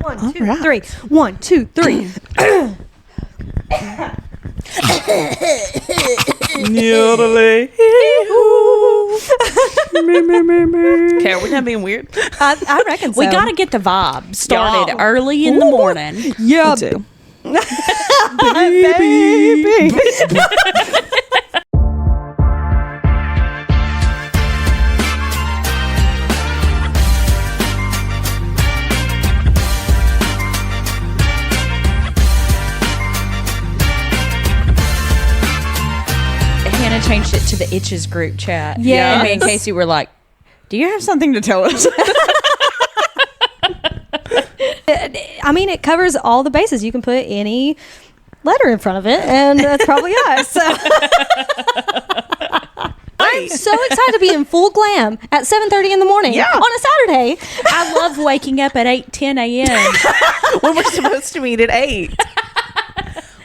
1, 2, 3. 1, 2, 3. Okay, are we not being weird? I reckon so. We got to get the vibe started early in the morning. Yeah, too. baby. Hannah changed it to the Itches group chat. Yes. And me and Casey were like, do you have something to tell us? I mean, it covers all the bases. You can put any letter in front of it, and that's probably us. So. I'm so excited to be in full glam at 7:30 in the morning on a Saturday. I love waking up at 8:10 a.m. When we're supposed to meet at 8.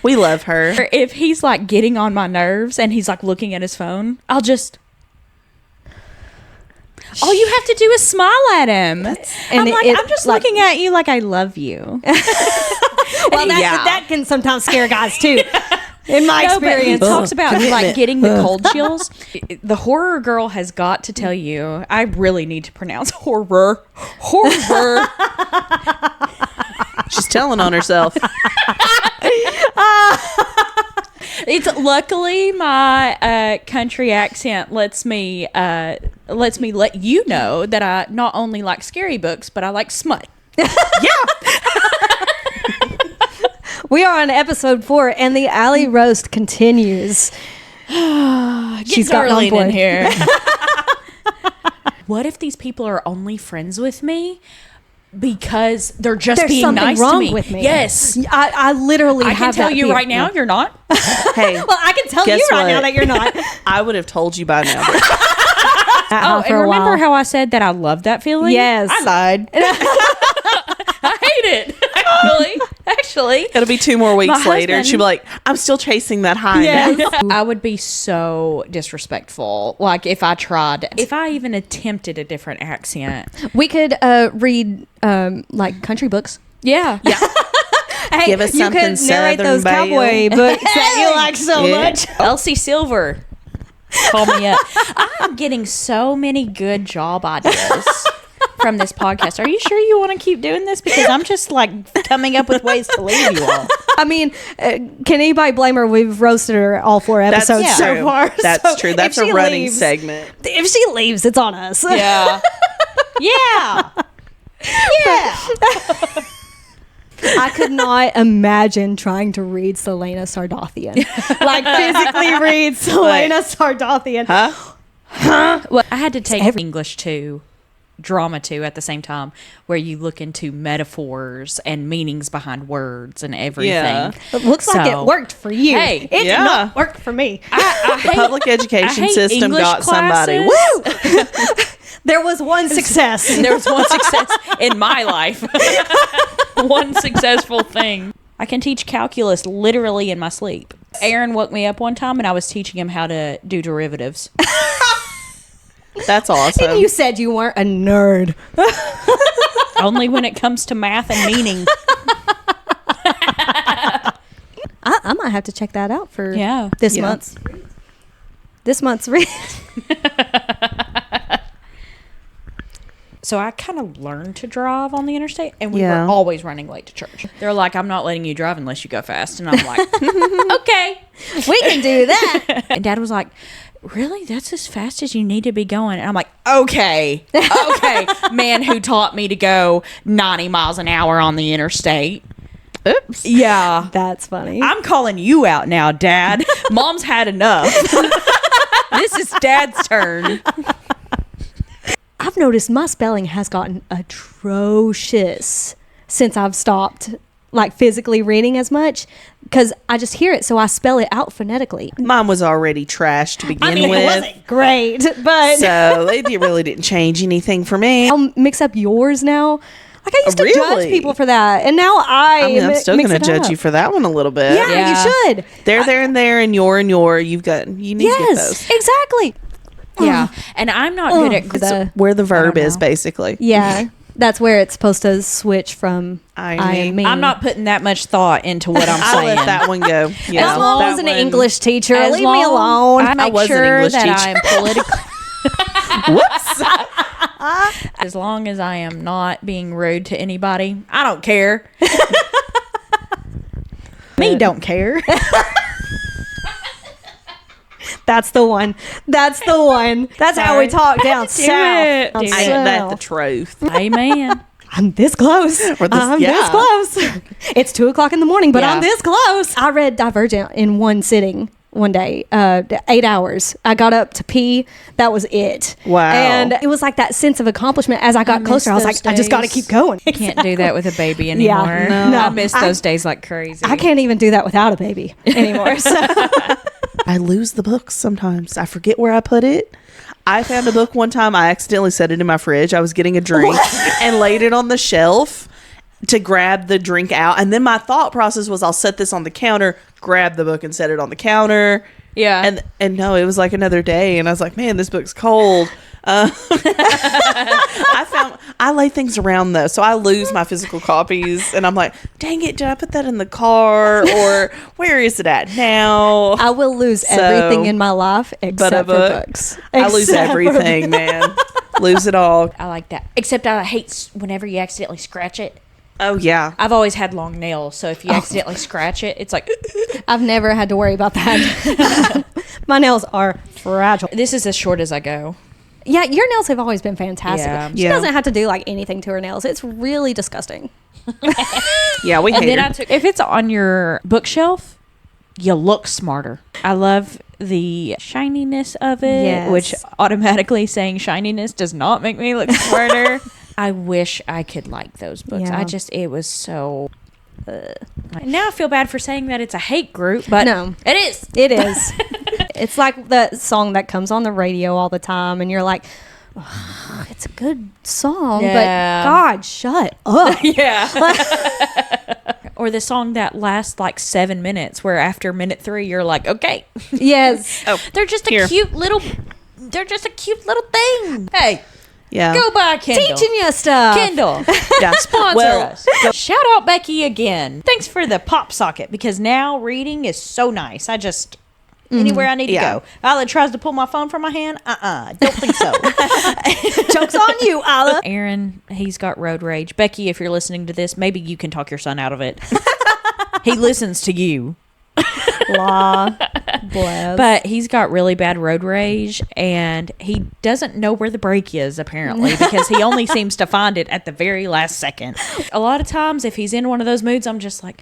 We love her. If he's like getting on my nerves and he's like looking at his phone, I'll just... All you have to do is smile at him. I'm just looking at you like I love you. Well, that can sometimes scare guys too. In my experience, he talks about like getting the cold chills. The horror girl has got to tell you. I really need to pronounce horror. She's telling on herself. It's luckily my country accent lets me let you know that I not only like scary books, but I like smut. We are on episode 4, and the alley roast continues. She's got on board here. What if these people are only friends with me because they're just There's being something nice wrong to me? with me. Yes, I literally I have can tell that you fear. right now, you're not. Hey, Well, I can tell guess you right what? now that you're not. I would have told you by now. Oh, and remember how I said that I love that feeling? Yes. I lied. I hate it. Actually. It'll be 2 more weeks My later. husband- She'll be like, I'm still chasing that high. Yes. I would be so disrespectful. Like if I even attempted a different accent. We could read like country books. Yeah. Hey, Give us you something could narrate Southern those Belle. cowboy books that you like so much. Elsie Silver. Call me up. I'm getting so many good job ideas from this podcast. Are you sure you want to keep doing this? Because I'm just like coming up with ways to leave you all. I mean, can anybody blame her? We've roasted her all 4 episodes That's so true. far. That's So true. That's if a she running leaves- segment. If she leaves, it's on us. Yeah. Yeah. I could not imagine trying to read Selena Sardathian. Like physically read Selena Sardathian. Huh? Well, I had to take English 2, drama 2 at the same time, where you look into metaphors and meanings behind words and everything. Yeah. It looks like it worked for you. Hey, it did yeah. not work for me. The public education hate system English got somebody. classes. Woo! There was one success. There was one success in my life. One successful thing. I can teach calculus literally in my sleep. Aaron woke me up one time and I was teaching him how to do derivatives. That's awesome. And you said you weren't a nerd. Only when it comes to math and meaning. I might have to check that out for this Yeah. month's read. So I kind of learned to drive on the interstate, and we Yeah. were always running late to church. They're like, I'm not letting you drive unless you go fast. And I'm like, okay. We can do that. And Dad was like, really? That's as fast as you need to be going? And I'm like, okay. Man who taught me to go 90 miles an hour on the interstate. Oops. Yeah. That's funny. I'm calling you out now, Dad. Mom's had enough. This is Dad's turn. I've noticed my spelling has gotten atrocious since I've stopped like physically reading as much because I just hear it, so I spell it out phonetically. Mine was already trash to begin with. It wasn't great, but So it really didn't change anything for me. I'll mix up yours now. Like I used to judge Really? people for that, and now I'm still going to judge you for that one a little bit. Yeah, you should. There, and your. You need to get those. Exactly. Yeah. And I'm not good at the Where the verb don't is, know. basically. yeah. That's where it's supposed to switch from I am me. I'm not putting that much thought into what I'm I saying. let that one go. You As know, long that as an one- English teacher, As leave me long- alone. I make was an sure English that teacher. I'm politically. Whoops. As long as I am not being rude to anybody, I don't care. Me don't care. That's the one. That's the one. That's how we talk down Do south. it. Down Do it. Ain't that the south. truth? Amen. I'm this close. Or this- I'm yeah. this close. It's 2:00 in the morning, but Yeah. I'm this close. I read Divergent in one sitting one day, 8 hours. I got up to pee. That was it. Wow. And it was like that sense of accomplishment. As I got miss closer, I was those like, I just got to days. keep going. Can't do that with a baby Yeah. anymore. No. I miss those days like crazy. I can't even do that without a baby anymore. So. I lose the books sometimes. I forget where I put it. I found a book one time. I accidentally set it in my fridge. I was getting a drink and laid it on the shelf to grab the drink out. And then my thought process was, I'll set this on the counter, grab the book and set it on the counter. Yeah. And no, it was like another day. And I was like, man, this book's cold. I lay things around though, so I lose my physical copies, and I'm like, dang it, did I put that in the car, or where is it at now? I will lose So, everything in my life except for book. books. I lose Except for everything, man. Lose it all. I like that. Except I hate whenever you accidentally scratch it. Oh yeah. I've always had long nails, so if you accidentally scratch it, it's like... I've never had to worry about that. My nails are fragile. This is as short as I go. Yeah, your nails have always been fantastic. Yeah. She Yeah. doesn't have to do like anything to her nails. It's really disgusting. Yeah, we And hate then her. I took... If it's on your bookshelf, you look smarter. I love the shininess of it, Yes. which automatically saying shininess does not make me look smarter. I wish I could like those books. Yeah. It was so... now I feel bad for saying that it's a hate group, but No. it is. It is. It's like the song that comes on the radio all the time, and you're like, "Ugh, it's a good song, Yeah. but God, shut up. Yeah. Or the song that lasts like 7 minutes, where after minute 3 you're like, okay, Yes. Oh, they're just a here. cute little thing. Hey, Yeah. go buy a Kindle. Teaching you stuff. Kindle. Yeah. Sponsor Well, us. Shout out Becky again. Thanks for the pop socket, because now reading is so nice. I just anywhere I need Yeah. to go. Isla tries to pull my phone from my hand. Don't think so. Joke's on you, Isla. Aaron, he's got road rage. Becky, if you're listening to this, maybe you can talk your son out of it. He listens to you. La. Bless. But he's got really bad road rage, and he doesn't know where the brake is, apparently, because he only seems to find it at the very last second. A lot of times, if he's in one of those moods, I'm just like,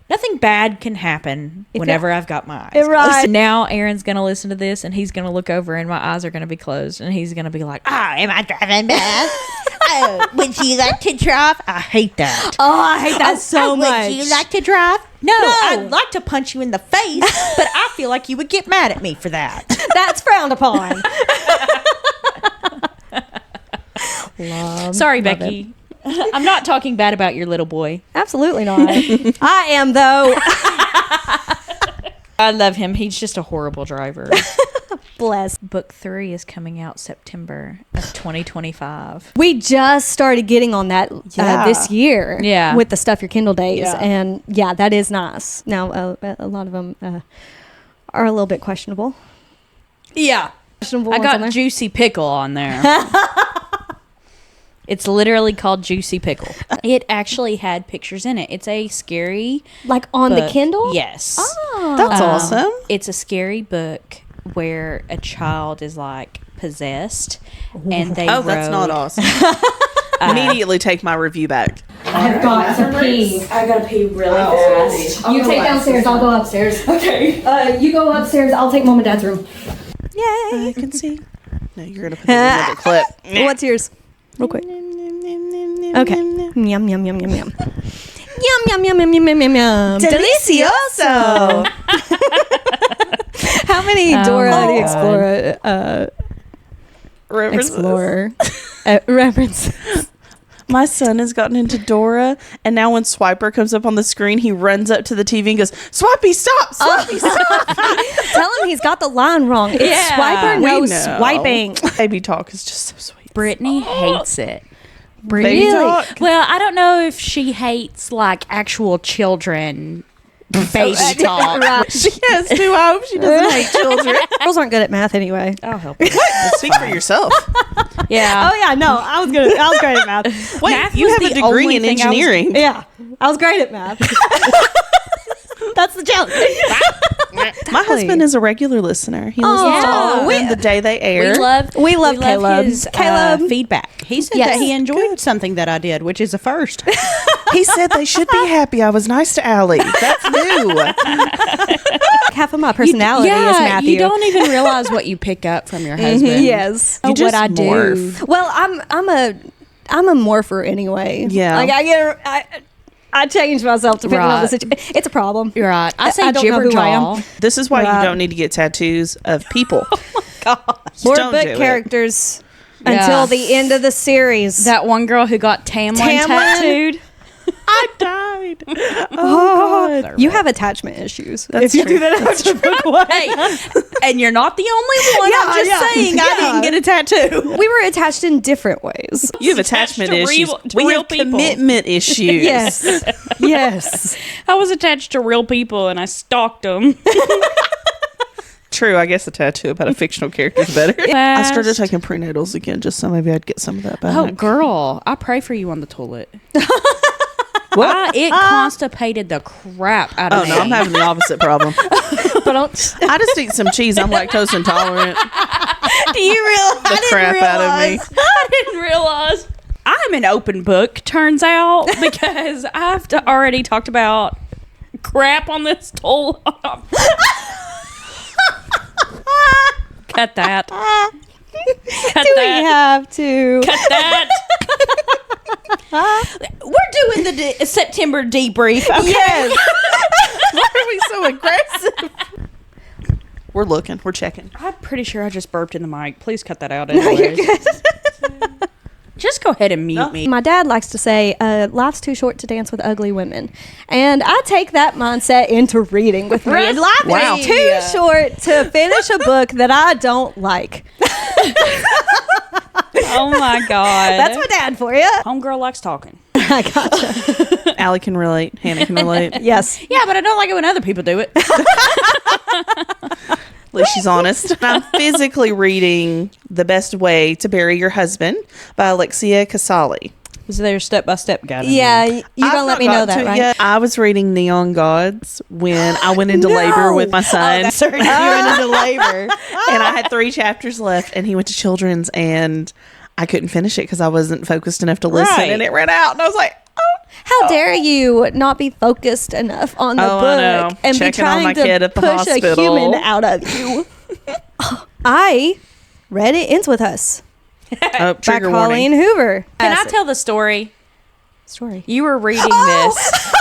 nothing bad can happen whenever I've got my eyes closed. Right. Now Aaron's going to listen to this, and he's going to look over, and my eyes are going to be closed, and he's going to be like, am I driving bad? Would you like to drive? I hate that. Oh, I hate that so much. Would you like to drive? No, I'd like to punch you in the face, but I feel like you would get mad at me for that. That's frowned upon. Love. Sorry, Love Becky. I'm not talking bad about your little boy. Absolutely not. I am, though. I love him. He's just a horrible driver. Bless. Book 3 is coming out September of 2025. We just started getting on that Yeah. this year. Yeah. With the Stuff Your Kindle days. Yeah. And yeah, that is nice. Now, a lot of them are a little bit questionable. Yeah. Questionable I ones on got there. Juicy Pickle on there. It's literally called Juicy Pickle. It actually had pictures in it. It's a scary Like on the book. Kindle? Yes. Oh. That's awesome. It's a scary book where a child is like possessed, and they Oh, that's not wrote- awesome. Immediately take my review back. I've got to pee. I gotta pee really fast. You take downstairs, I'll go upstairs. Okay. You go upstairs, I'll take Mom and Dad's room. Yay. I can see. No, you're gonna put in another clip. What's yours? Real quick. Okay. Yum, yum, yum, yum, yum. Yum, yum, yum, yum, yum, yum, yum, yum. Delicioso. How many Oh Dora my the God. Explorer references? My son has gotten into Dora, and now when Swiper comes up on the screen, he runs up to the TV and goes, "Swipey, stop! Swipey, stop!" Tell him he's got the line wrong. It's Yeah. Swiper, We no know. swiping. Baby talk is just so sweet. Brittany hates it. Baby Really? talk. Well, I don't know if she hates like actual children baby talk. Right. Yes, do I hope she doesn't hate children. Girls aren't good at math anyway. I'll help you. Speak for yourself. Yeah. Oh yeah, no, I was great at math. Wait, Math you was have a the degree only in thing I was- engineering. Yeah, I was great at math. That's the joke. My husband is a regular listener. He listens to all of them the day they air. We love Caleb. his Caleb. feedback. He said Yes. that he enjoyed something that I did, which is a first. He said they should be happy I was nice to Allie. That's new. Half of my personality is Matthew. You don't even realize what you pick up from your husband. Yes. You What just I do. morph. Well, I'm a morpher anyway. Yeah. Like I change myself depending on the Right. situation. It's a problem. You're right. I say I don't know jibber who I am. jaw. This is why Right. you don't need to get tattoos of people. More Don't book do it. characters Yeah. until the end of the series. That one girl who got Tamlin Tamlin? tattooed. I died. Oh, God. you have attachment issues. That's if you true. do that after book one. Hey, and you're not the only one. I'm just saying I didn't get a tattoo. We were attached in different ways. You have attachment Attached to issues. real- to We real have people. commitment issues. Yes. Yes. I was attached to real people and I stalked them. True. I guess a tattoo about a fictional character is better. I started taking prenatals again just so maybe I'd get some of that back. Oh, girl, I pray for you on the toilet. What? It constipated the crap out of Oh, me. no, I'm having the opposite problem. But don't. I just eat some cheese. I'm lactose intolerant. Do you realize? The crap out of me. I didn't realize. I'm an open book, turns out, because I've already talked about crap on this toll. Cut that. Cut Do we that. have to? Cut that. We're doing the September debrief. Okay? Yes. Why are we so aggressive? We're looking. We're checking. I'm pretty sure I just burped in the mic. Please cut that out anyways. Just go ahead and mute me. My dad likes to say, life's too short to dance with ugly women. And I take that mindset into reading with me. And life Wow. is too short to finish a book that I don't like. Oh my God. That's my dad for you. Homegirl likes talking. I gotcha. Allie can relate. Hannah can relate. Yes. Yeah, but I don't like it when other people do it. At least she's honest. I'm physically reading The Best Way to Bury Your Husband by Alexia Casali. Is there a step-by-step guide? Yeah, you're I've going to let not me know gotten that, to it right? yet. I was reading Neon Gods when I went into labor with my son. You went into labor. And I had 3 chapters left, and he went to children's, and I couldn't finish it because I wasn't focused enough to listen, Right. and it ran out, and I was like, How dare you not be focused enough on the Oh, I know. book and be Checking on trying my to kid at the push hospital. a human out of you? I read It Ends With Us oh, by trigger Colleen warning. Hoover. Can I tell the story? Story. You were reading this.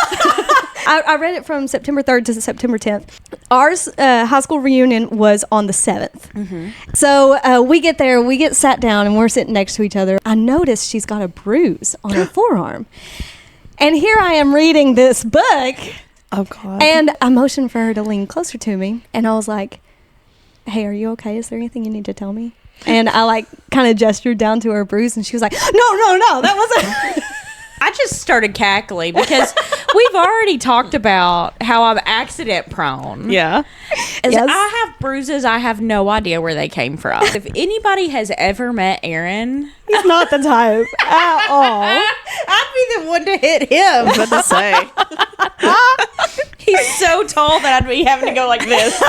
I read it from September 3rd to September 10th. Ours high school reunion was on the 7th. So we get there, we get sat down, and we're sitting next to each other. I noticed she's got a bruise on her forearm. And here I am reading this book, Oh, God. and I motioned for her to lean closer to me. And I was like, hey, are you okay? Is there anything you need to tell me? And I like kind of gestured down to her bruise, and she was like, no, that wasn't... I just started cackling because we've already talked about how I'm accident prone. Yeah. Yes. I have bruises. I have no idea where they came from. If anybody has ever met Aaron, He's not the type at all. I'd be the one to hit him. I was about to say. He's so tall that I'd be having to go like this.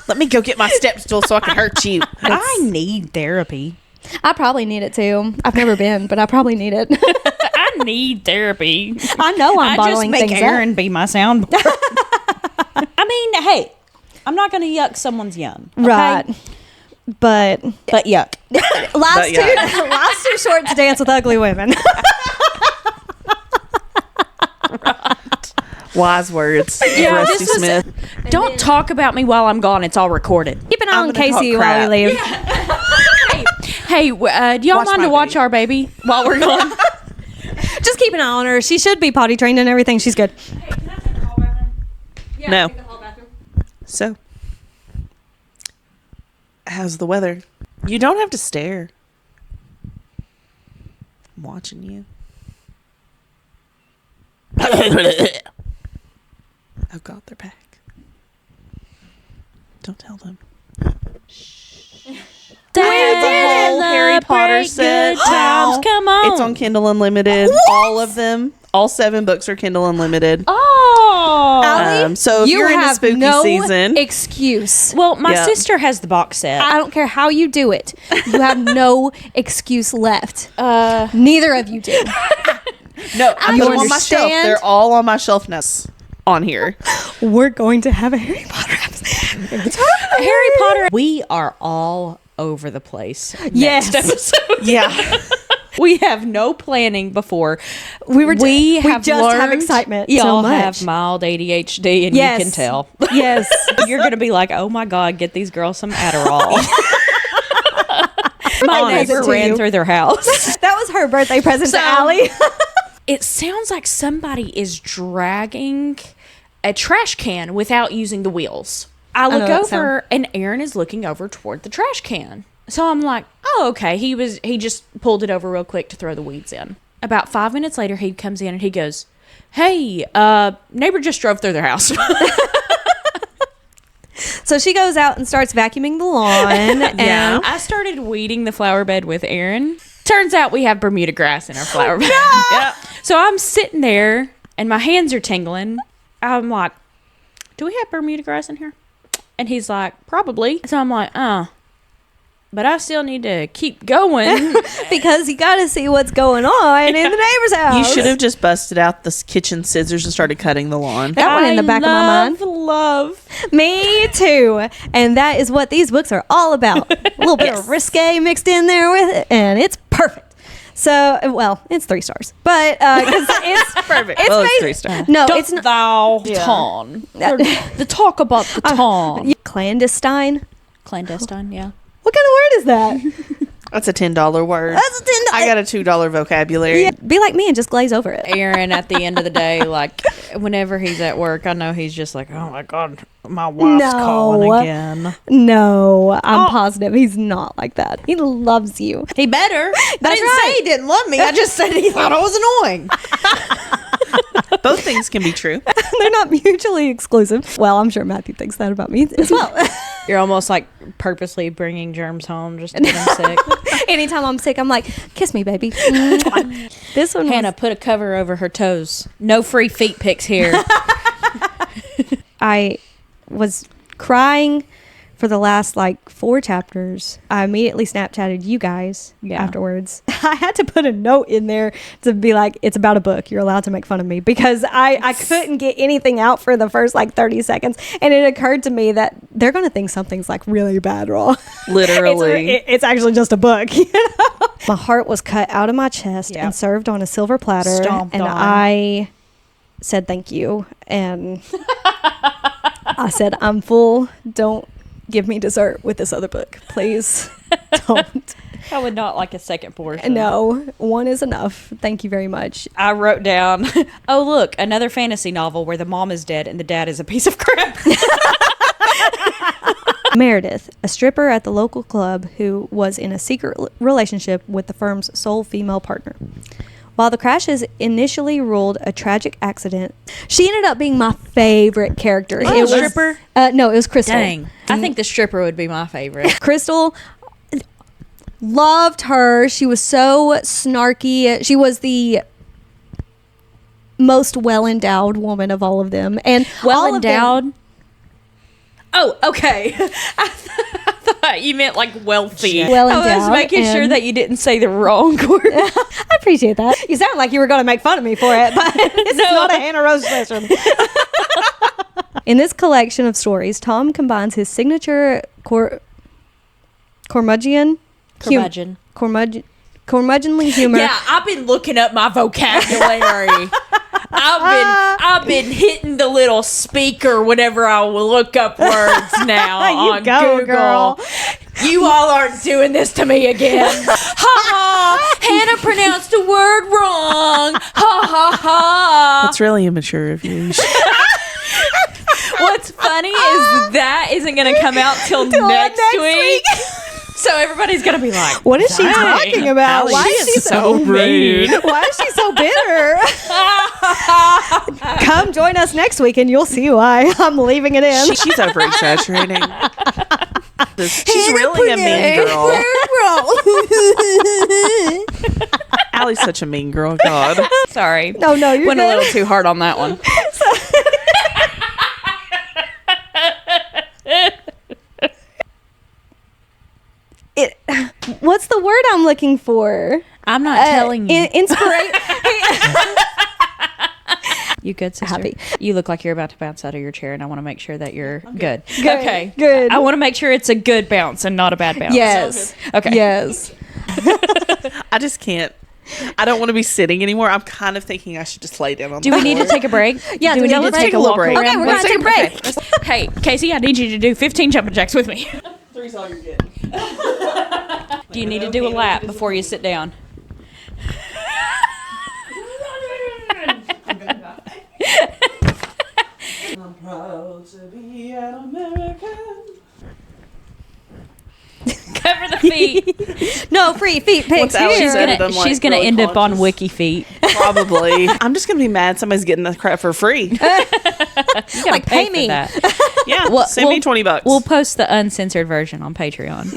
Let me go get my step stool so I can hurt you. I need therapy. I probably need it too. I've never been, but I probably need it. I need therapy. I know I'm I just bottling make things Aaron up. be my soundboard. I mean, hey, I'm not going to yuck someone's yum. Okay? Right. But But yuck. life's too short to dance with ugly women. Wise words. Yeah, Rusty this was- Smith. Don't talk about me while I'm gone. It's all recorded. Keep an eye I'm on gonna talk Casey while we crap. leave. Hey, do y'all Watch mind my to watch baby. our baby while we're gone? Just keep an eye on her. She should be potty trained and everything. She's good. No. So, how's the weather? You don't have to stare. I'm watching you. Oh God, they're back. Don't tell them. We have a whole Harry Potter set. Times. Come on. It's on Kindle Unlimited. What? All of them. All 7 books are Kindle Unlimited. Oh. Allie, So if you're in the spooky season. Excuse. Well, my sister has the box set. I don't care how you do it. You have no excuse left. Neither of you do. No, I put them on my shelf. understand? They're all on my shelf now. On here. We're going to have a Harry Potter episode. Harry Potter. We are all over the place. Yes. Next episode. Yeah. We have no planning before. We have just learned have excitement y'all so much. have mild ADHD, and Yes. you can tell. Yes. You're going to be like, oh my God, get these girls some Adderall. My Honest neighbor to ran you. through their house. That was her birthday present to Allie. It sounds like somebody is dragging a trash can without using the wheels. I know look that over and Aaron is looking over toward the trash can. So I'm like, oh, okay. He just pulled it over real quick to throw the weeds in. About 5 minutes later, he comes in and he goes, hey, neighbor just drove through their house. So she goes out and starts vacuuming the lawn. And I started weeding the flower bed with Aaron. Turns out we have Bermuda grass in our flower bed. Yep. So I'm sitting there and my hands are tingling. I'm like, do we have Bermuda grass in here? And he's like, probably. So I'm like, but I still need to keep going. because you got to see what's going on in the neighbor's house. You should have just busted out the kitchen scissors and started cutting the lawn. That went in the back of my mind. Love. Me too. And that is what these books are all about. A little bit of risque mixed in there with it, and it's perfect. So, well, it's 3 stars, but because it's Perfect. It's Well, it's basi- 3 stars. No, Don't it's not. thou ton. The talk about the ton. Clandestine. Clandestine, yeah. What kind of word is that? That's a $10 word. That's a $10. I got a $2 vocabulary. Yeah, be like me and just glaze over it. Aaron, at the end of the day, like, whenever he's at work, I know he's just like, oh my God, my wife's calling again. No, I'm positive he's not like that. He loves you. He better. I That's didn't right. say he didn't love me. I just said he thought I was annoying. Both things can be true. They're not mutually exclusive. Well, I'm sure Matthew thinks that about me as well. You're almost like purposely bringing germs home just to get him sick. Anytime I'm sick, I'm like, kiss me, baby. This one Hannah, put a cover over her toes. No free feet pics here. I was crying for the last 4 chapters. I immediately Snapchatted you guys afterwards. I had to put a note in there to be like, it's about a book. You're allowed to make fun of me, because I couldn't get anything out for the first 30 seconds. And it occurred to me that they're going to think something's really bad wrong. Literally. It's actually just a book. You know? My heart was cut out of my chest and served on a silver platter. Stomped and on. I said thank you. And I said, I'm full. Don't give me dessert with this other book, please. Don't. I would not like a second portion. No, 1 is enough. Thank you very much. I wrote down, oh, look, another fantasy novel where the mom is dead and the dad is a piece of crap. Meredith, a stripper at the local club who was in a secret relationship with the firm's sole female partner. While the crashes initially ruled a tragic accident, she ended up being my favorite character. Oh, it was stripper? No, it was Crystal. Dang. I think the stripper would be my favorite. Crystal, loved her. She was so snarky. She was the most well-endowed woman of all of them. And all of them- Well-endowed? Oh, okay. I thought you meant wealthy. Well-endowed, I was making sure and- that you didn't say the wrong word. I appreciate that. You sound like you were going to make fun of me for it, but it's not a Hannah Rose session. In this collection of stories, Tom combines his signature curmudgeonly humor. Yeah, I've been looking up my vocabulary. I've been hitting the little speaker whenever I will look up words now You on go, Google. girl. You all aren't doing this to me again. Ha ha! Hannah pronounced a word wrong. Ha ha ha! That's really immature of you. What's funny is that isn't going to come out till next week. So everybody's gonna be like, What is she "Dang, talking about? Allie, Why she is she so rude?" Why is she so bitter? Come join us next week and you'll see why I'm leaving it in. She's over exaggerating. She's really a mean girl. Allie's such a mean girl. God. Sorry. No, you're Went good. a little too hard on that one. What's the word I'm looking for? I'm not telling you. Inspiration. You good, sister? Happy. You look like you're about to bounce out of your chair, and I want to make sure that you're good. Good, Okay. good. I want to make sure it's a good bounce and not a bad bounce. Yes. Okay. Yes. I just can't. I don't want to be sitting anymore. I'm kind of thinking I should just lay down on Do the we need to floor. take a break? Yeah, Do we need to let's take take a a little walk break. around? Okay, we're Let's gonna take a okay. Hey, Casey, I need you to do 15 jumping jacks with me. 3's all you're getting. Do you need to do a lap before you sit down? I'm proud to be an American. Cover the feet. No, free feet pics Once Alex here. said it, I'm like She's gonna really end up on conscious. Wiki Feet. Probably. I'm just gonna be mad somebody's getting the crap for free. You gotta Like, pay me. for that. Yeah, Well, send me $20. We'll post the uncensored version on Patreon.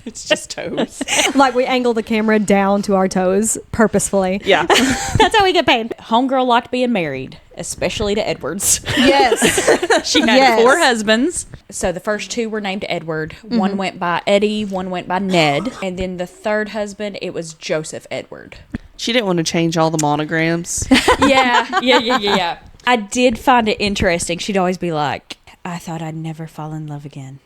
It's just toes. Like we angle the camera down to our toes purposefully. Yeah. That's how we get paid. Homegirl liked being married, especially to Edwards. Yes. She had Yes. 4 husbands. So the first 2 were named Edward. One went by Eddie, one went by Ned. And then the third husband, it was Joseph Edward. She didn't want to change all the monograms. Yeah. I did find it interesting. She'd always be like, I thought I'd never fall in love again.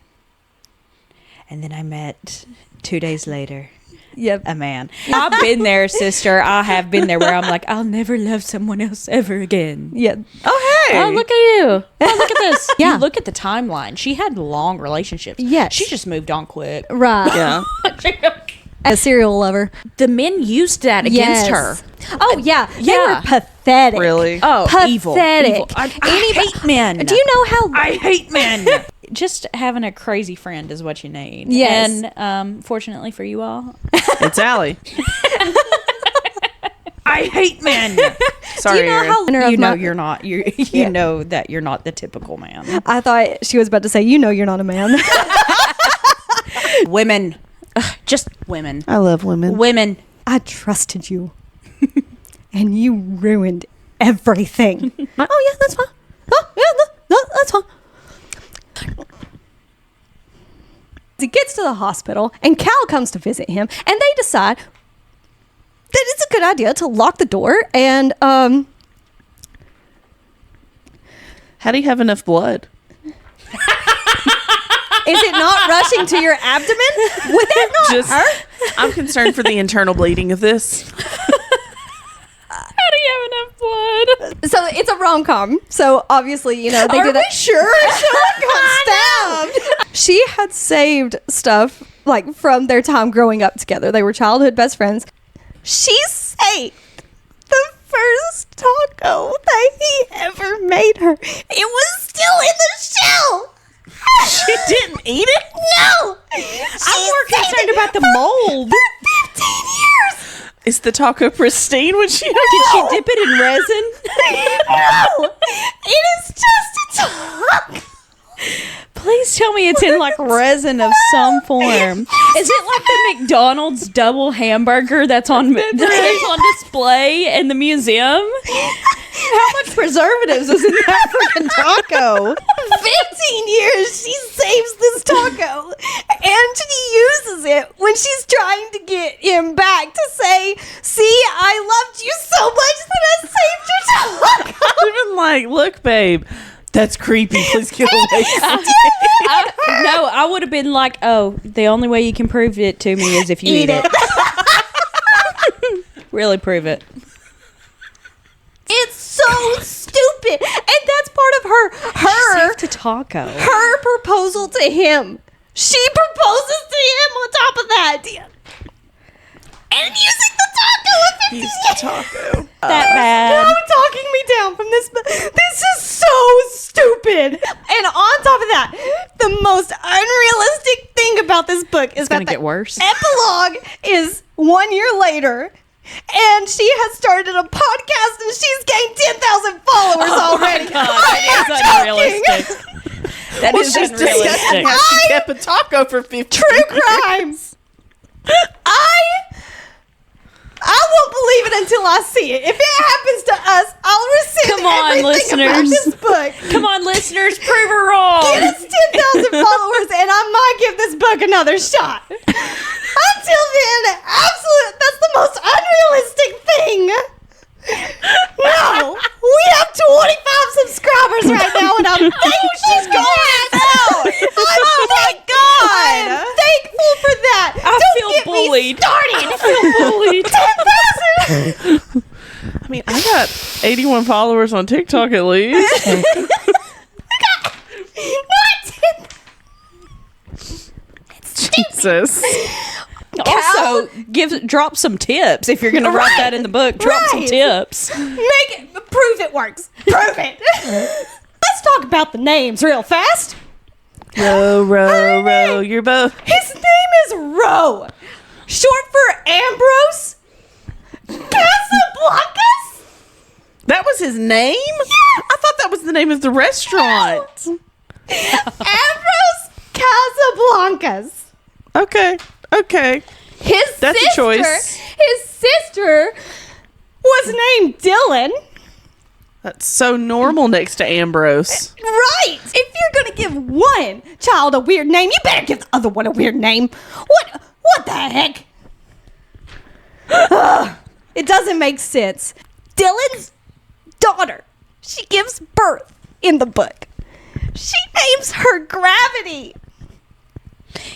And then I met 2 days later Yep. a man. I've been there, sister. I have been there where I'm like, I'll never love someone else ever again. Yeah. Oh, hey. Oh, look at you. Oh, look at this. Yeah. You look at the timeline. She had long relationships. Yes. She just moved on quick. Right. Yeah. A serial lover. The men used that against her. Oh yeah. They Yeah. were pathetic. Really? Oh, Pathetic. evil. I hate men. Do you know how I hate men. Just having a crazy friend is what you need. Yes. And fortunately for you all, It's Allie. I hate men. Sorry, do you know Erin. how You know my- you're not. You Yeah. know that you're not the typical man. I thought she was about to say, you know you're not a man. Women. Ugh, just women. I love women. Women. I trusted you. And you ruined everything. Oh yeah, that's fine. Oh yeah, no, that's fine. He gets to the hospital and Cal comes to visit him and they decide that it's a good idea to lock the door and How do you have enough blood? is it not rushing to your abdomen? Would that not Just, hurt? I'm concerned for the internal bleeding of this. How do you have enough blood? So it's a rom-com. So obviously, you know, they do that. sure? Got stabbed. She had saved stuff like from their time growing up together. They were childhood best friends. She saved the first taco that he ever made her. It was still in the shell. She didn't eat it? No. I'm more concerned about the mold. For 15 years. Is the taco pristine when she... Did she dip it in resin? No. It is just a taco. Please tell me it's in like resin of some form. Is it like the McDonald's double hamburger that's on display in the museum? How much preservatives is in that freaking taco? 15 years she saves this taco and she uses it when she's trying to get him back to say, see, I loved you so much that I saved your taco. Even like, look, babe, that's creepy. Please get away from me. No, I would have been like, oh, the only way you can prove it to me is if you eat it. Really prove it. It's so stupid. And that's part of her To taco. her proposal to him. She proposes to him on top of that. And using the taco at 15 Use the taco. That bad. Now talking me down from this. This is so stupid. And on top of that, the most unrealistic thing about this book is It's going that to get worse. epilogue is 1 year later, and she has started a podcast, and she's gained 10,000 followers already. God, that is unrealistic. That is she's discussing unrealistic. how she kept a taco for 50 True crimes. I won't believe it until I see it. If it happens to us, I'll rescind Come on, everything about listeners. this book. Come on, listeners, prove her wrong. Get us 10,000 followers, and I might give this book another shot. Until then, that's the most unrealistic thing. No, we have 25 subscribers right now, and I'm thankful she's going out. Oh my God! I am thankful for that. I Don't feel get bullied. me started. I feel bullied. 10,000. I mean, I got 81 followers on TikTok at least. Not 10,000. Jesus. Also, drop some tips if you're going to write that in the book. Drop some Right. tips. Prove it works. Prove it. Let's talk about the names real fast. Row, row, row your boat. His name is Ro, short for Ambrose Casablancas. That was his name? I thought that was the name of the restaurant. Ambrose Casablancas. Okay. That's a choice. His sister was named Dylan. That's so normal next to Ambrose. Right. If you're going to give one child a weird name, you better give the other one a weird name. What the heck? Ugh, it doesn't make sense. Dylan's daughter, she gives birth in the book. She names her Gravity.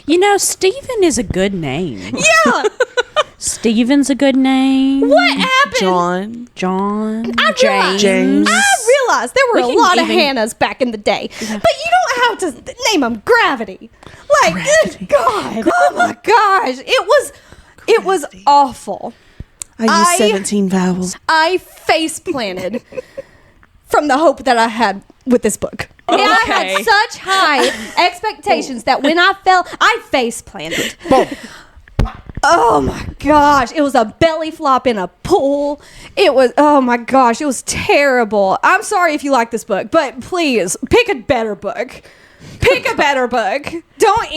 You know, Stephen is a good name. Yeah. Steven's a good name. What happened? John. I realized, James. I realized there were We a can lot of even- Hannahs back in the day, but you don't have to name them Gravity. Like, good God! Oh my gosh, it was awful. I used 17 vowels. I face planted from the hope that I had with this book. And I Okay. had such high expectations that when I fell, I face planted. Oh my gosh, it was a belly flop in a pool. It was, oh my gosh, it was terrible. I'm sorry if you like this book, but please pick a better book. Pick a better book. Don't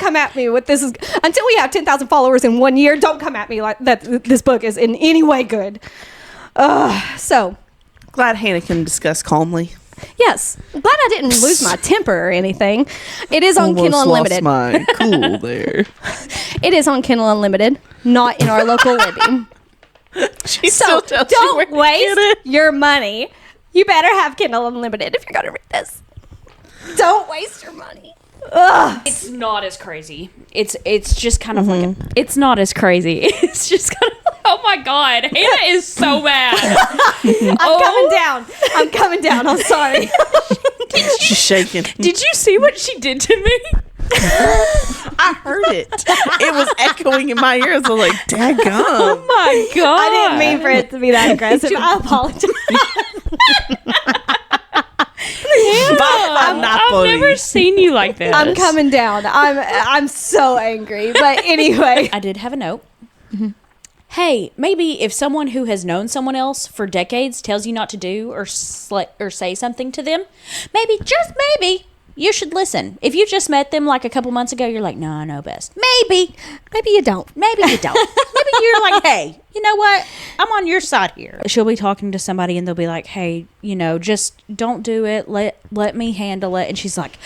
come at me with this. Until we have 10,000 followers in 1 year, don't come at me like that this book is in any way good. So, Glad Hannah can discuss calmly. yes, glad I didn't lose my temper or anything. It is on Kindle Unlimited. Lost my cool there. It is on Kindle Unlimited, not in our local Libby. She So still tells you where don't to waste get it. your money. You better have Kindle Unlimited if you're going to read this. Don't waste your money. Ugh. It's not as crazy. It's just kind of like it's not as crazy. It's just kind of oh my God, Hannah is so mad. I'm coming down. I'm sorry. She's shaking. Did you see what she did to me? I heard it. It was echoing in my ears. I was like, daggum. Oh my God! I didn't mean for it to be that aggressive. I apologize. I'm not I've funny. never seen you like this. I'm coming down. I'm so angry. But anyway. I did have a note. Hey, maybe if someone who has known someone else for decades tells you not to do or say something to them, maybe, just maybe, you should listen. If you just met them like a couple months ago, you're like, no, I know best. Maybe you don't. Maybe you don't. Maybe you're like, hey, you know what? I'm on your side here. She'll be talking to somebody and they'll be like, hey, just don't do it. Let me handle it. And she's like,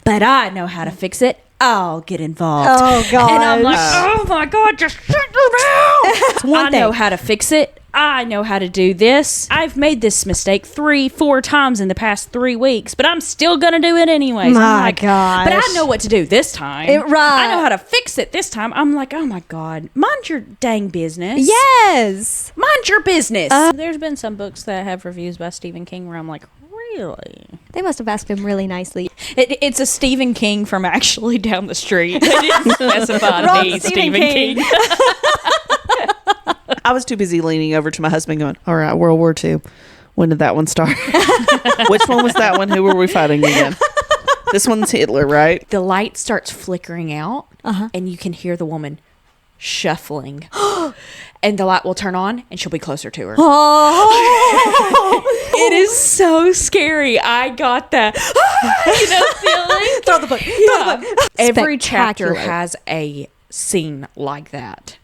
but I know how to fix it. I'll get involved. Oh, God. And I'm like, oh my God, just shut your mouth. one I know thing. how to fix it. I know how to do this. I've made this mistake 3-4 times in the past 3 weeks, but I'm still going to do it anyways. My I'm like, gosh. But I know what to do this time. Right. I know how to fix it this time. I'm like, oh my God, mind your dang business. Yes. Mind your business. There's been some books that have reviews by Stephen King where I'm like, really? They must have asked him really nicely. It's a Stephen King from actually down the street. They didn't specify Wrong the Stephen Stephen King. King. I was too busy leaning over to my husband going, all right, World War II. When did that one start? Which one was that one? Who were we fighting again? This one's Hitler, right? The light starts flickering out, and you can hear the woman shuffling. And the light will turn on, and she'll be closer to her. Oh, It is so scary. I got that, feeling. throw the book. Every chapter Spectacular. has a scene like that.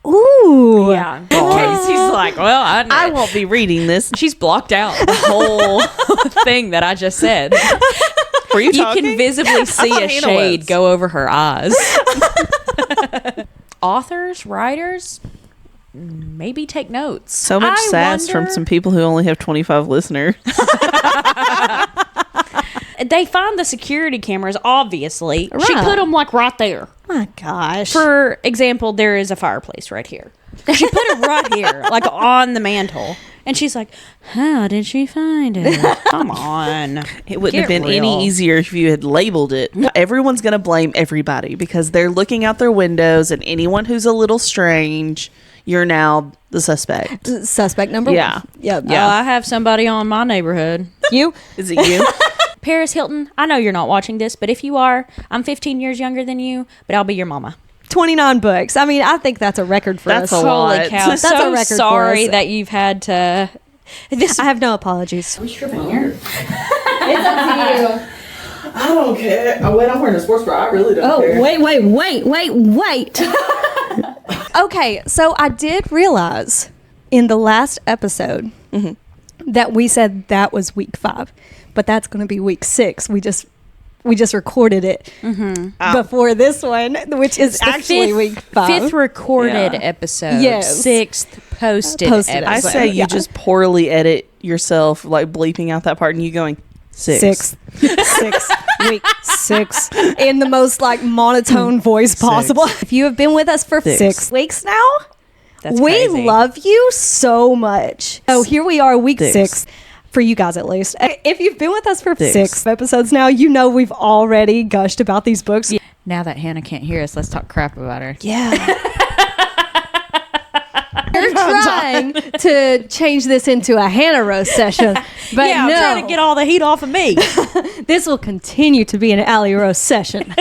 Ooh. Yeah. Casey's like, well, I won't be reading this. She's blocked out the whole thing that I just said. Were you You talking? can visibly see thought a Hannah shade was. go over her eyes. Authors, writers, maybe take notes. So much I sass from wonder- some people who only have 25 listeners. They find the security cameras, obviously. She Right. put them like right there. My gosh. For example, there is a fireplace right here. She put it right here, like on the mantle. And she's like, how did she find it? Come on. It wouldn't Get have been real. any easier if you had labeled it. Everyone's going to blame everybody because they're looking out their windows, and anyone who's a little strange, you're now the suspect. Suspect number Yeah. one. Yep. Yeah, I have somebody on my neighborhood. You? Is it you? Paris Hilton, I know you're not watching this, but if you are, I'm 15 years younger than you, but I'll be your mama. 29 books. I mean, I think that's a record for That's us. a lot. Holy cow. That's a So record for sorry us. that you've had to... This I have no apologies. I don't care. Oh, wait, I'm wearing a sports bra. I really don't wait. Okay, so I did realize in the last episode that we said that was week 5, but that's going to be week 6. We just recorded it before this one, which is actually week 5. Fifth recorded Yeah. episode. Yes. 6th posted Posted I episode. say you Yeah. just poorly edit yourself, like bleeping out that part and you going, 6. 6 week 6 in the most like monotone voice possible. If you have been with us for 6 weeks now, That's we crazy. love you so much. So here we are, week 6. 6. For you guys, at least. If you've been with us for 6. 6 episodes now, you know we've already gushed about these books. Now that Hannah can't hear us, let's talk crap about her. Yeah. We're trying to change this into a Hannah roast session, but yeah, I'm no, trying to get all the heat off of me. this will continue to be an Allie roast session.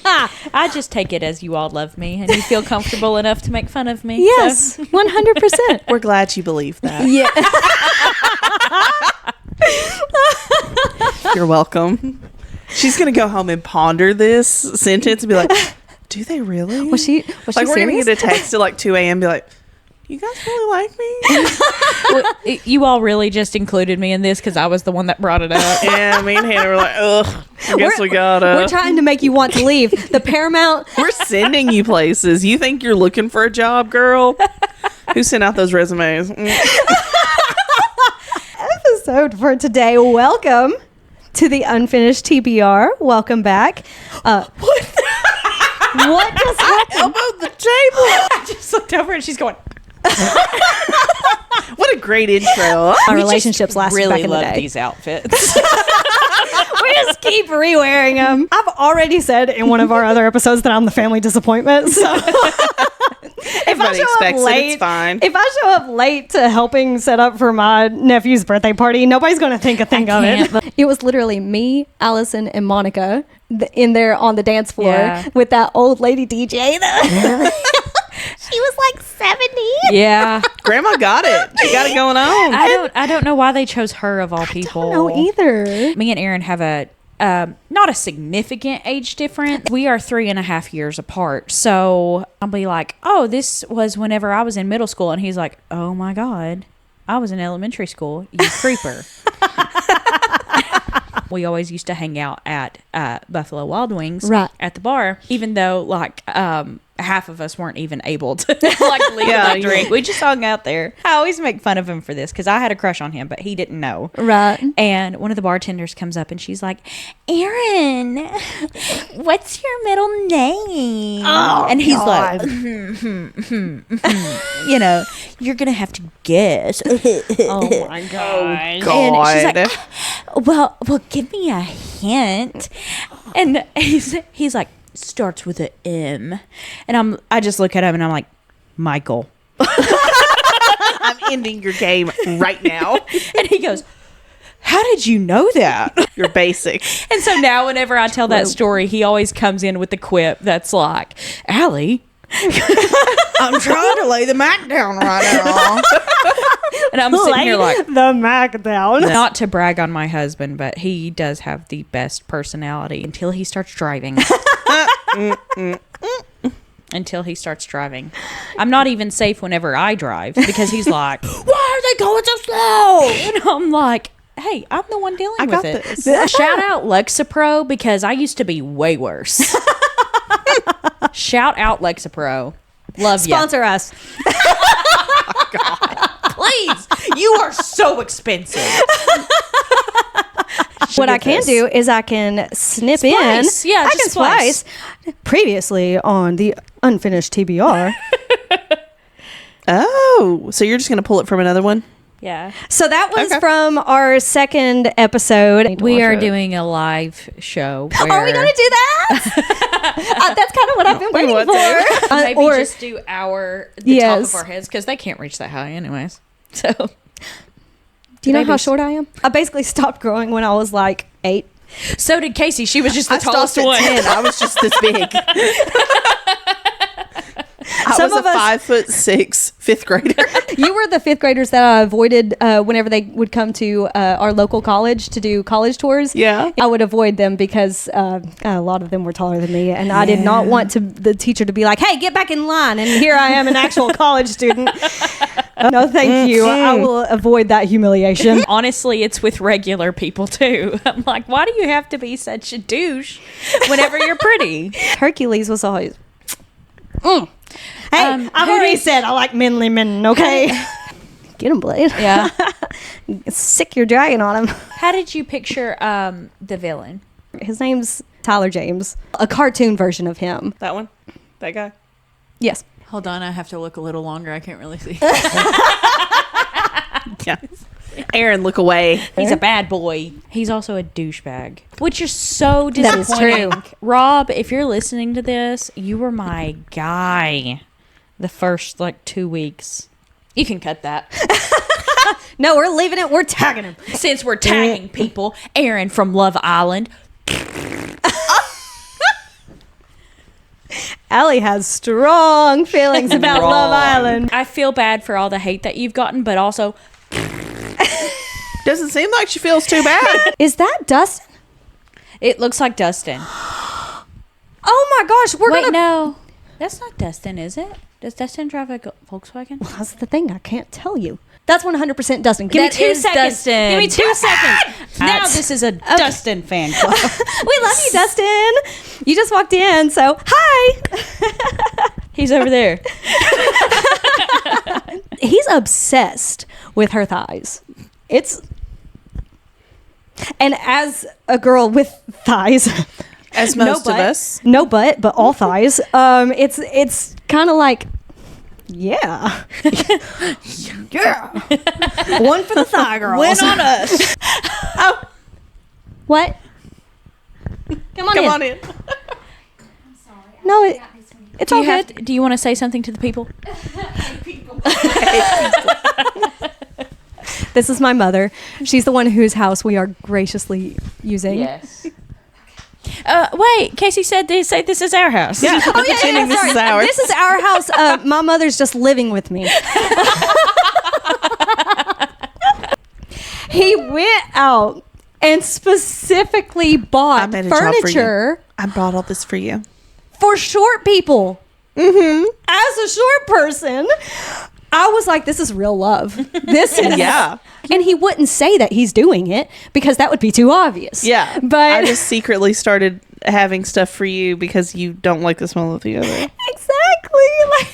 I just take it as you all love me and you feel comfortable enough to make fun of me. Yes, 100%. We're glad you believe that. Yeah. You're welcome. She's going to go home and ponder this sentence and be like, do they really? Was she like, we're going to serious? get a text at like 2 a.m. and be like, you guys really like me? Well, you all really just included me in this because I was the one that brought it up. Yeah, me and Hannah were like, ugh, I guess we gotta. We're trying to make you want to leave. The Paramount We're sending you places. You think you're looking for a job, girl? Who sent out those resumes? episode for today. Welcome to the Unfinished TBR. Welcome back. What just happened? Elbowed the table. I just looked over and she's going, What a great intro. Our relationships lasted really back in the love day. these outfits. We just keep re-wearing them. I've already said in one of our other episodes that I'm the family disappointment. So Everybody expects it. It's fine. If I show up late to helping set up for my nephew's birthday party, nobody's going to think a thing of can't, it. It was literally me, Allison, and Monica in there on the dance floor with that old lady DJ. She was like 70. Yeah. Grandma got it. She got it going on. I don't know why they chose her of all people. No, either. Me and Aaron have a not a significant age difference. We are 3.5 years apart. So I'll be like, oh, this was whenever I was in middle school. And he's like, oh my God, I was in elementary school. You creeper. We always used to hang out at Buffalo Wild Wings at the bar, even though like half of us weren't even able to like legally drink. We just hung out there. I always make fun of him for this because I had a crush on him, but he didn't know. Right. And one of the bartenders comes up and she's like, Aaron, what's your middle name? Oh, and he's God. like, you know, you're going to have to guess. Oh my God. And she's like, well, give me a hint. And he's like, starts with a M. And I just look at him and I'm like, Michael. I'm ending your game right now. And he goes, how did you know that? You're basic. And so now whenever I tell that story, he always comes in with the quip that's like, Allie, I'm trying to lay the Mac down right now. And I'm sitting here like, the Mac down. not to brag on my husband, but he does have the best personality until he starts driving. Until he starts driving. I'm not even safe whenever I drive because he's like, why are they going so slow? And I'm like, hey, I'm the one dealing with it. This. Shout out Lexapro because I used to be way worse. Shout out Lexapro. Love you. Sponsor us. Please. You are so expensive. What I can do is I can snip Splice. in. Yeah, I just can splice. Previously on the Unfinished TBR. Oh, so you're just going to pull it from another one? Yeah. So that was from our second episode. We are doing a live show. Are we going to do that? That's kind of what I've been waiting for. Maybe or just do the top of our heads because they can't reach that high anyways. So, do you know how short I am? I basically stopped growing when I was like 8. So did Casey. She was just the I tallest stopped one. at 10. I was just this big. I was a 5'6" fifth grader. You were the fifth graders that I avoided whenever they would come to our local college to do college tours. Yeah. I would avoid them because a lot of them were taller than me, and I did not want the teacher to be like, "Hey, get back in line!" And here I am, an actual college student. No, thank you. I will avoid that humiliation. Honestly, it's with regular people too. I'm like, why do you have to be such a douche whenever you're pretty? Hercules was always. Hey, I've who already did- said I like manly men. Okay, get him, Blade. Yeah. Sick your dragon on him. How did you picture the villain? His name's Tyler James. A cartoon version of him. That one? That guy? Yes. Hold on, I have to look a little longer. I can't really see. Yeah. Aaron, look away. He's a bad boy. He's also a douchebag, which is so That is disappointing. true. Rob, if you're listening to this, you were my guy the first 2 weeks. You can cut that. No, we're leaving it. We're tagging him. Since we're tagging people, Aaron from Love Island. Allie has strong feelings about Love Island. I feel bad for all the hate that you've gotten, but also Doesn't seem like she feels too bad. Is that Dustin? it looks like Dustin. Oh my gosh, we're Wait, gonna. no. That's not Dustin, is it? Does Dustin drive a Volkswagen? That's the thing. I can't tell you. That's 100% Dustin. Give That me 2 is seconds. Dustin. Give me 2 seconds. Now this is a Dustin fan club. We love you, Dustin. You just walked in, so hi. He's over there. He's obsessed with her thighs. And as a girl with thighs, As most of us. no butt, but all thighs. It's kind of like, yeah, yeah. One for the thigh girls. Win on us. Oh, what? Come on in. No, it's all good. Do you want to say something to the people? This is my mother. She's the one whose house we are graciously using. Yes. Wait, Casey said they say this is our house. Yeah. Oh yeah, Pretending this is ours. This is our house. My mother's just living with me. He went out and specifically I bought made a job for you. furniture I bought all this for you. for short people. Mm-hmm. As a short person, I was like, "This is real love. This is Yeah. And he wouldn't say that he's doing it because that would be too obvious. Yeah. but I just secretly started having stuff for you because you don't like the smell of the other. exactly. Like,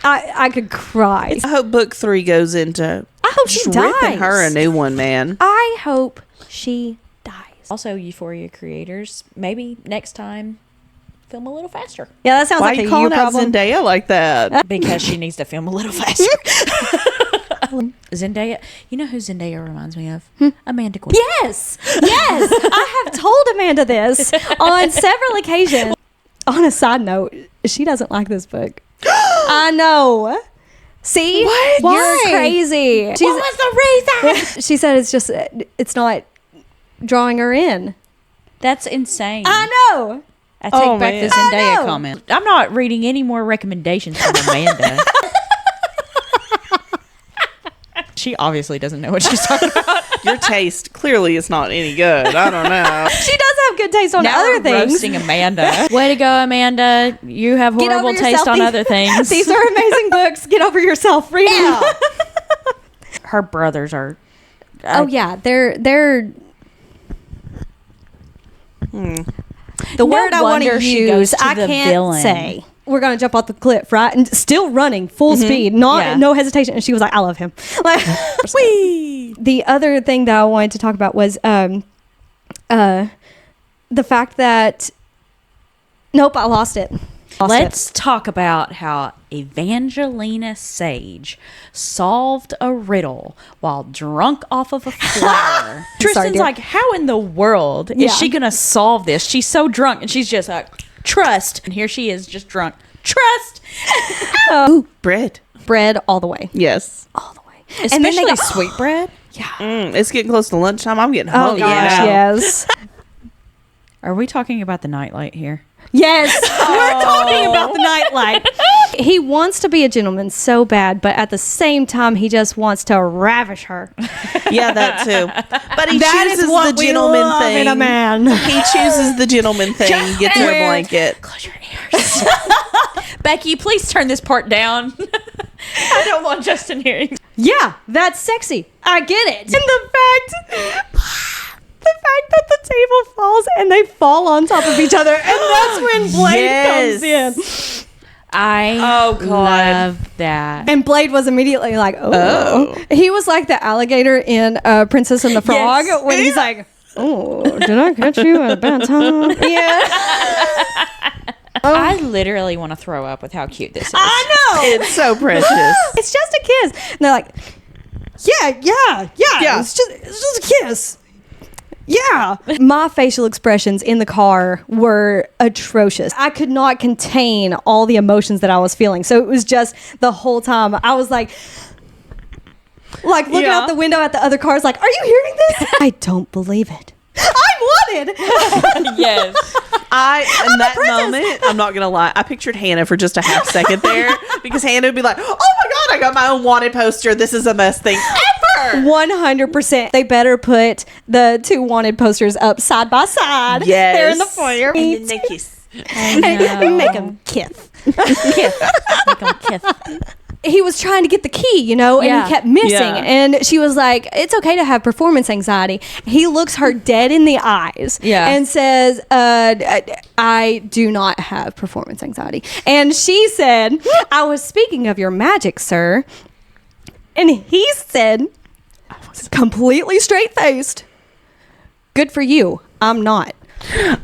I could cry. I hope book 3 goes into I hope she just dies. ripping her a new one, man. I hope she dies. Also, Euphoria creators, maybe next time film a little faster Yeah, that sounds Why like are a you you calling out problem. Zendaya like that? because she needs to film a little faster. Zendaya, you know who Zendaya reminds me of? Amanda Quinn. Yes, yes. I have told Amanda this on several occasions. On a side note, she doesn't like this book. I know. See? What? You're crazy. What was the reason? She said it's not drawing her in. That's insane. I know. I take back man. the Zendaya know. comment. I'm not reading any more recommendations from Amanda. She obviously doesn't know what she's talking about. Your taste clearly is not any good. I don't know. She does have good taste on Now other we're things. roasting Amanda. Way to go, Amanda. You have Get horrible over taste yourself. on other things. These are amazing books. Get over yourself. Read them. Her brothers are... Oh yeah, they're the word I want wonder to she goes use. to I the can't villain. say. We're gonna jump off the cliff, right? And still running full speed, no hesitation. And she was like, "I love him." Like, whee! The other thing that I wanted to talk about was the fact that nope, I lost it. Let's talk about how Evangelina Sage solved a riddle while drunk off of a flower. Tristan's dear. like, how in the world Yeah. is she going to solve this? She's so drunk. And she's just like, trust. And here she is just drunk. Trust. Ooh, bread. Bread all the way, Yes. all the way. Especially sweetbread. It's getting close to lunchtime. I'm getting Oh hungry gosh, now. yes, Are we talking about the nightlight here? yes. We're talking about the nightlight. He wants to be a gentleman so bad, but at the same time, he just wants to ravish her. Yeah, that too. But he That chooses is what the we gentleman love thing. in a man. He chooses the gentleman thing. Gets her a wear- blanket. Close your ears. Becky, please turn this part down. I don't want Justin hearing. Yeah, that's sexy. I get it. And the fact that the table falls and they fall on top of each other, and that's when Blade comes in. I Oh, God. love that. And Blade was immediately like, oh. He was like the alligator in Princess and the Frog when he's like, oh, did I catch you at a bad time? Yeah. I literally want to throw up with how cute this is. I know. It's so precious. It's just a kiss. And they're like, yeah. Yeah. It's just a kiss. Yeah. My facial expressions in the car were atrocious. I could not contain all the emotions that I was feeling. So it was just the whole time I was like looking out the window at the other cars like, are you hearing this? I don't believe it. I'm wanted. Yes. In that moment, I'm not gonna lie, I pictured Hannah for just a half second there because Hannah would be like, "Oh my god, I got my own wanted poster. This is the best thing ever." 100%. They better put the two wanted posters up side by side. Yes, They're in the foyer. and then they kiss. And make them kiss. Kiss. Make 'em kiss. He was trying to get the key, and Yeah. he kept missing. Yeah. And she was like, it's okay to have performance anxiety. He looks her dead in the eyes and says, I do not have performance anxiety. And she said, I was speaking of your magic, sir. And he said, completely straight-faced, good for you. I'm not.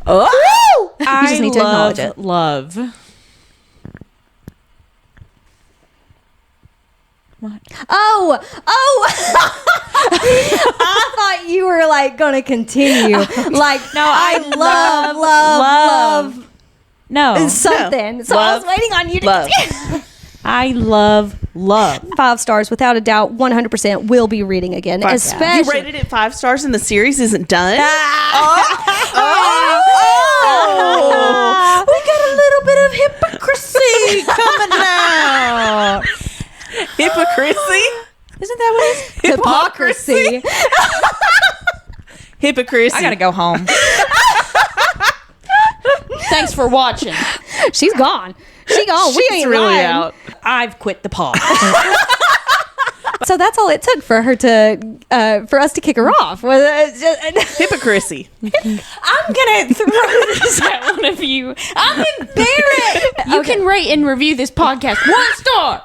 Oh, You just need to acknowledge it. Love. What? Oh, I thought you were gonna continue. I love No. something. So I was waiting on you to love. I love 5 stars without a doubt. 100% will be reading again. You Especially rated it 5 stars and the series isn't done. We got a little bit of hypocrisy coming out. Hypocrisy. Isn't that what it is? hypocrisy. Hypocrisy. I gotta go home. Thanks for watching. She's gone. She gone. We She's ain't really lying. out. I've quit the pod. So that's all it took for her to for us to kick her off. Was Hypocrisy. I'm gonna throw this at one of you. I'm embarrassed. You can rate and review this podcast 1 star.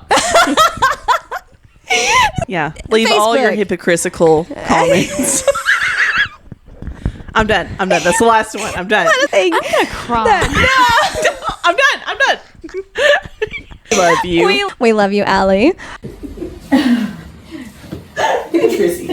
Yeah. Leave all your Facebook. hypocritical comments. I'm done. That's the last one. I'm done. I'm gonna cry. I'm done. I love you. we love you, Allie. Hypocrisy.